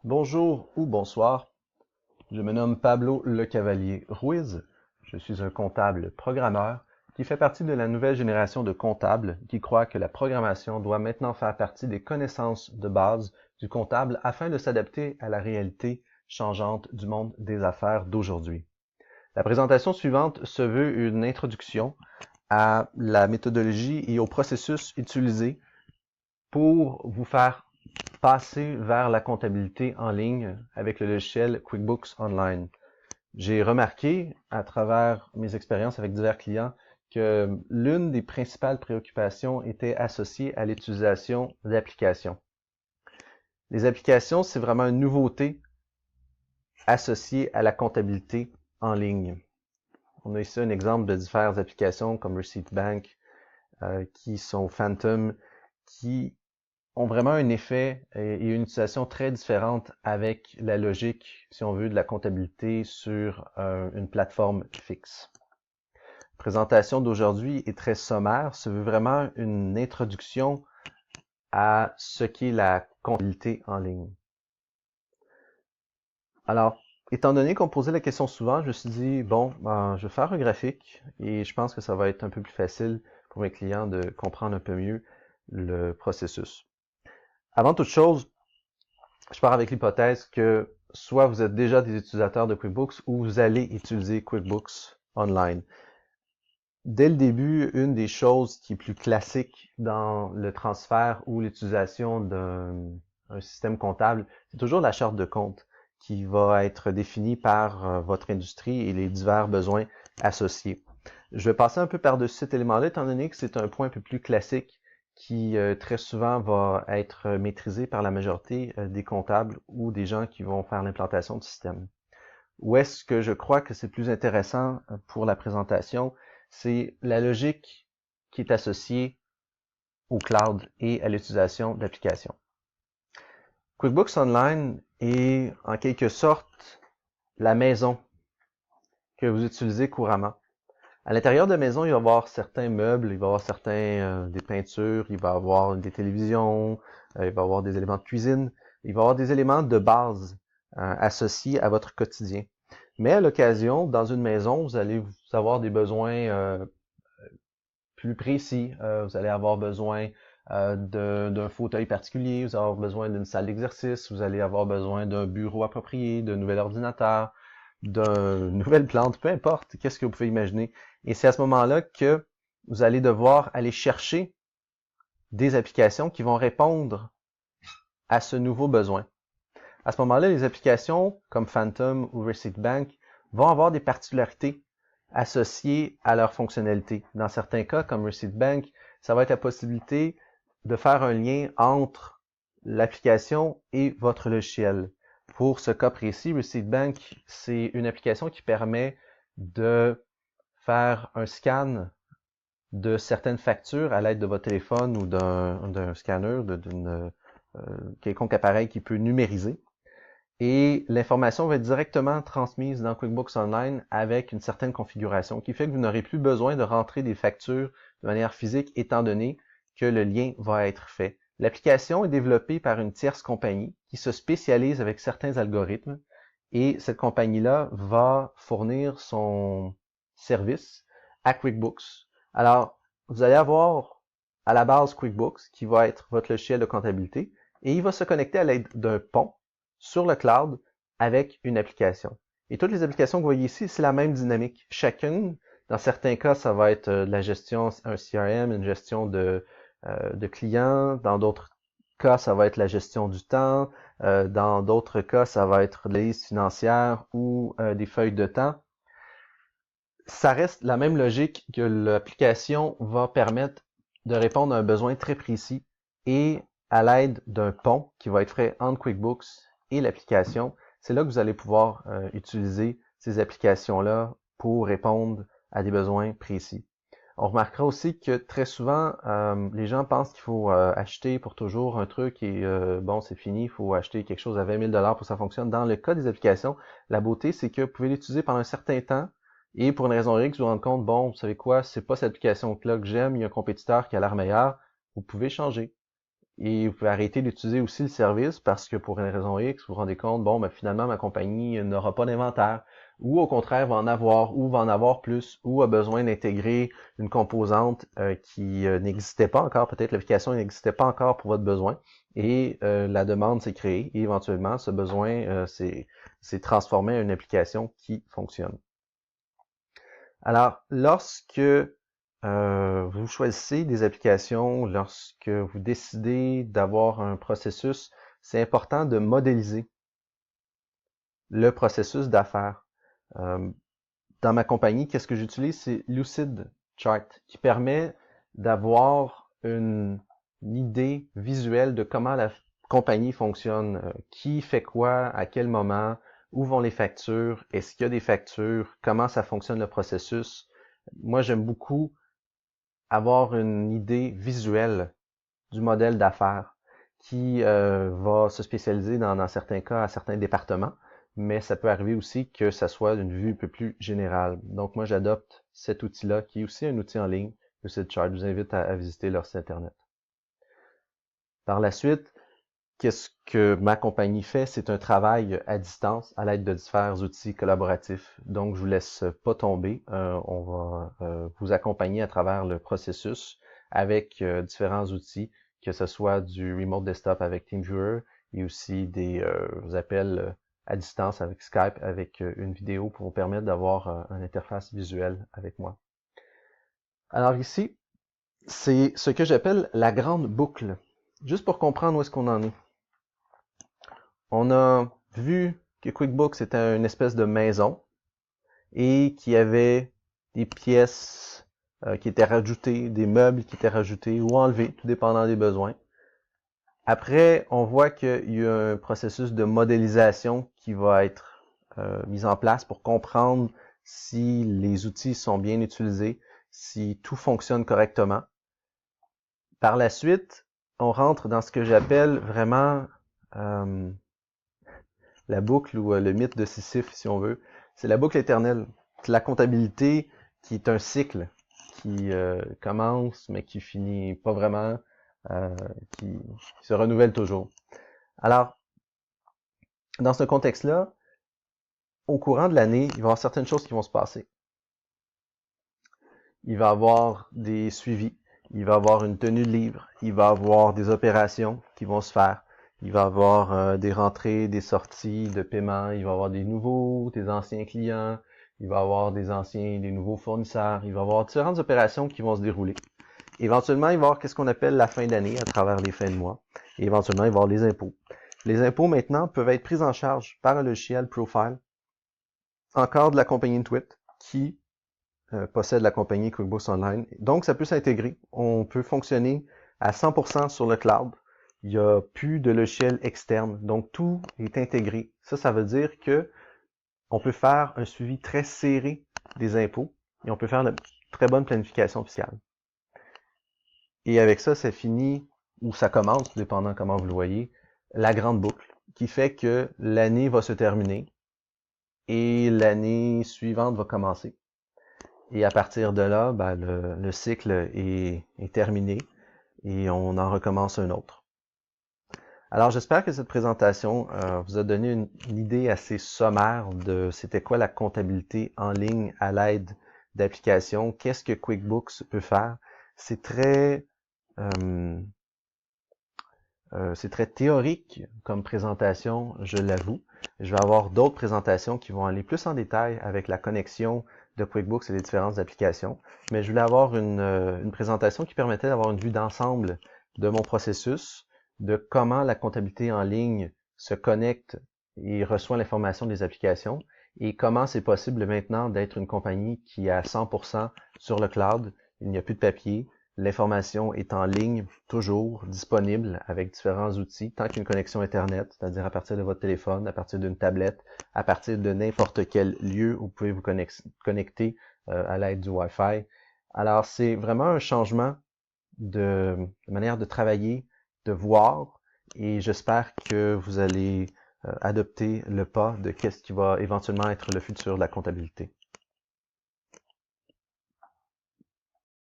Bonjour ou bonsoir, je me nomme Pablo Le Cavalier Ruiz. Je suis un comptable programmeur qui fait partie de la nouvelle génération de comptables qui croient que la programmation doit maintenant faire partie des connaissances de base du comptable afin de s'adapter à la réalité changeante du monde des affaires d'aujourd'hui. La présentation suivante se veut une introduction à la méthodologie et au processus utilisé pour vous faire passer vers la comptabilité en ligne avec le logiciel QuickBooks Online. J'ai remarqué à travers mes expériences avec divers clients que l'une des principales préoccupations était associée à l'utilisation d'applications. Les applications, c'est vraiment une nouveauté associée à la comptabilité en ligne. On a ici un exemple de diverses applications comme Receipt Bank, qui sont Phantom, qui ont vraiment un effet et une utilisation très différente avec la logique, si on veut, de la comptabilité sur une plateforme fixe. La présentation d'aujourd'hui est très sommaire, se veut vraiment une introduction à ce qu'est la comptabilité en ligne. Alors, étant donné qu'on posait la question souvent, je me suis dit, bon, je vais faire un graphique et je pense que ça va être un peu plus facile pour mes clients de comprendre un peu mieux le processus. Avant toute chose, je pars avec l'hypothèse que soit vous êtes déjà des utilisateurs de QuickBooks ou vous allez utiliser QuickBooks Online. Dès le début, une des choses qui est plus classique dans le transfert ou l'utilisation d'un système comptable, c'est toujours la charte de compte qui va être définie par votre industrie et les divers besoins associés. Je vais passer un peu par-dessus cet élément-là, étant donné que c'est un point un peu plus classique qui très souvent va être maîtrisé par la majorité des comptables ou des gens qui vont faire l'implantation du système. Où est-ce que je crois que c'est plus intéressant pour la présentation, c'est la logique qui est associée au cloud et à l'utilisation d'applications. QuickBooks Online est en quelque sorte la maison que vous utilisez couramment. À l'intérieur de la maison, il va y avoir certains meubles, il va y avoir des peintures, il va y avoir des télévisions, il va y avoir des éléments de cuisine, il va y avoir des éléments de base associés à votre quotidien. Mais à l'occasion, dans une maison, vous allez avoir des besoins plus précis. Vous allez avoir besoin d'un fauteuil particulier, vous allez avoir besoin d'une salle d'exercice, vous allez avoir besoin d'un bureau approprié, d'un nouvel ordinateur, d'une nouvelle plante, peu importe, qu'est-ce que vous pouvez imaginer. Et c'est à ce moment-là que vous allez devoir aller chercher des applications qui vont répondre à ce nouveau besoin. À ce moment-là, les applications comme Phantom ou Receipt Bank vont avoir des particularités associées à leur fonctionnalité. Dans certains cas, comme Receipt Bank, ça va être la possibilité de faire un lien entre l'application et votre logiciel. Pour ce cas précis, Receipt Bank, c'est une application qui permet de faire un scan de certaines factures à l'aide de votre téléphone ou d'un scanner, d'une quelconque appareil qui peut numériser. Et l'information va être directement transmise dans QuickBooks Online avec une certaine configuration qui fait que vous n'aurez plus besoin de rentrer des factures de manière physique étant donné que le lien va être fait. L'application est développée par une tierce compagnie qui se spécialise avec certains algorithmes et cette compagnie-là va fournir son service à QuickBooks. Alors, vous allez avoir à la base QuickBooks qui va être votre logiciel de comptabilité et il va se connecter à l'aide d'un pont sur le cloud avec une application. Et toutes les applications que vous voyez ici, c'est la même dynamique. Chacune, dans certains cas, ça va être de la gestion, un CRM, une gestion de clients. Dans d'autres cas, ça va être la gestion du temps. Dans d'autres cas, ça va être des listes financières ou des feuilles de temps. Ça reste la même logique que l'application va permettre de répondre à un besoin très précis et à l'aide d'un pont qui va être fait entre QuickBooks et l'application, c'est là que vous allez pouvoir utiliser ces applications-là pour répondre à des besoins précis. On remarquera aussi que très souvent, les gens pensent qu'il faut acheter pour toujours un truc et bon, c'est fini, il faut acheter quelque chose à 20 000 $ pour que ça fonctionne. Dans le cas des applications, la beauté, c'est que vous pouvez l'utiliser pendant un certain temps et pour une raison X, vous vous rendez compte, bon, vous savez quoi, c'est pas cette application-là que j'aime, il y a un compétiteur qui a l'air meilleur, vous pouvez changer. Et vous pouvez arrêter d'utiliser aussi le service parce que pour une raison X, vous vous rendez compte, bon, ben, finalement, ma compagnie n'aura pas d'inventaire, ou au contraire, va en avoir, ou va en avoir plus, ou a besoin d'intégrer une composante qui n'existait pas encore, peut-être l'application n'existait pas encore pour votre besoin, et la demande s'est créée, et éventuellement, ce besoin s'est transformé en une application qui fonctionne. Alors, lorsque vous choisissez des applications, lorsque vous décidez d'avoir un processus, c'est important de modéliser le processus d'affaires. Dans ma compagnie, qu'est-ce que j'utilise? C'est Lucid Chart, qui permet d'avoir une idée visuelle de comment la compagnie fonctionne, qui fait quoi, à quel moment, où vont les factures, est-ce qu'il y a des factures, comment ça fonctionne le processus. Moi, j'aime beaucoup avoir une idée visuelle du modèle d'affaires qui va se spécialiser dans certains cas à certains départements, mais ça peut arriver aussi que ça soit d'une vue un peu plus générale. Donc moi, j'adopte cet outil-là, qui est aussi un outil en ligne, Lucidchart. Je vous invite à visiter leur site Internet. Par la suite, qu'est-ce que ma compagnie fait? C'est un travail à distance à l'aide de différents outils collaboratifs. Donc, je vous laisse pas tomber. On va vous accompagner à travers le processus avec différents outils, que ce soit du remote desktop avec TeamViewer et aussi des appels à distance avec Skype, avec une vidéo pour vous permettre d'avoir une interface visuelle avec moi. Alors ici, c'est ce que j'appelle la grande boucle. Juste pour comprendre où est-ce qu'on en est. On a vu que QuickBooks était une espèce de maison et qu'il y avait des pièces qui étaient rajoutées, des meubles qui étaient rajoutés ou enlevés, tout dépendant des besoins. Après, on voit qu'il y a un processus de modélisation qui va être mis en place pour comprendre si les outils sont bien utilisés, si tout fonctionne correctement. Par la suite, on rentre dans ce que j'appelle vraiment la boucle ou le mythe de Sisyphe, si on veut. C'est la boucle éternelle. La comptabilité qui est un cycle qui commence mais qui finit pas vraiment, euh, qui se renouvelle toujours. Alors, dans ce contexte-là, au courant de l'année, il va y avoir certaines choses qui vont se passer. Il va y avoir des suivis, il va y avoir une tenue de livre, il va y avoir des opérations qui vont se faire, il va y avoir des rentrées, des sorties de paiement, il va y avoir des nouveaux, des anciens clients, il va y avoir des anciens, des nouveaux fournisseurs, il va y avoir différentes opérations qui vont se dérouler. Éventuellement, il va y avoir ce qu'on appelle la fin d'année à travers les fins de mois. Et éventuellement, il va y avoir les impôts. Les impôts, maintenant, peuvent être pris en charge par un logiciel Profile, encore de la compagnie Intuit, qui possède la compagnie QuickBooks Online. Donc, ça peut s'intégrer. On peut fonctionner à 100% sur le cloud. Il n'y a plus de logiciel externe. Donc, tout est intégré. Ça veut dire que on peut faire un suivi très serré des impôts et on peut faire une très bonne planification fiscale. Et avec ça, ça finit, ou ça commence, dépendant comment vous le voyez, la grande boucle, qui fait que l'année va se terminer et l'année suivante va commencer. Et à partir de là, ben, le cycle est terminé et on en recommence un autre. Alors j'espère que cette présentation vous a donné une idée assez sommaire de c'était quoi la comptabilité en ligne à l'aide d'applications, qu'est-ce que QuickBooks peut faire. C'est très théorique comme présentation, je l'avoue. Je vais avoir d'autres présentations qui vont aller plus en détail avec la connexion de QuickBooks et les différentes applications. Mais je voulais avoir une présentation qui permettait d'avoir une vue d'ensemble de mon processus, de comment la comptabilité en ligne se connecte et reçoit l'information des applications, et comment c'est possible maintenant d'être une compagnie qui est à 100% sur le cloud. Il n'y a plus de papier, l'information est en ligne, toujours disponible avec différents outils, tant qu'une connexion Internet, c'est-à-dire à partir de votre téléphone, à partir d'une tablette, à partir de n'importe quel lieu où vous pouvez vous connecter à l'aide du Wi-Fi. Alors, c'est vraiment un changement de manière de travailler, de voir, et j'espère que vous allez adopter le pas de qu'est-ce qui va éventuellement être le futur de la comptabilité.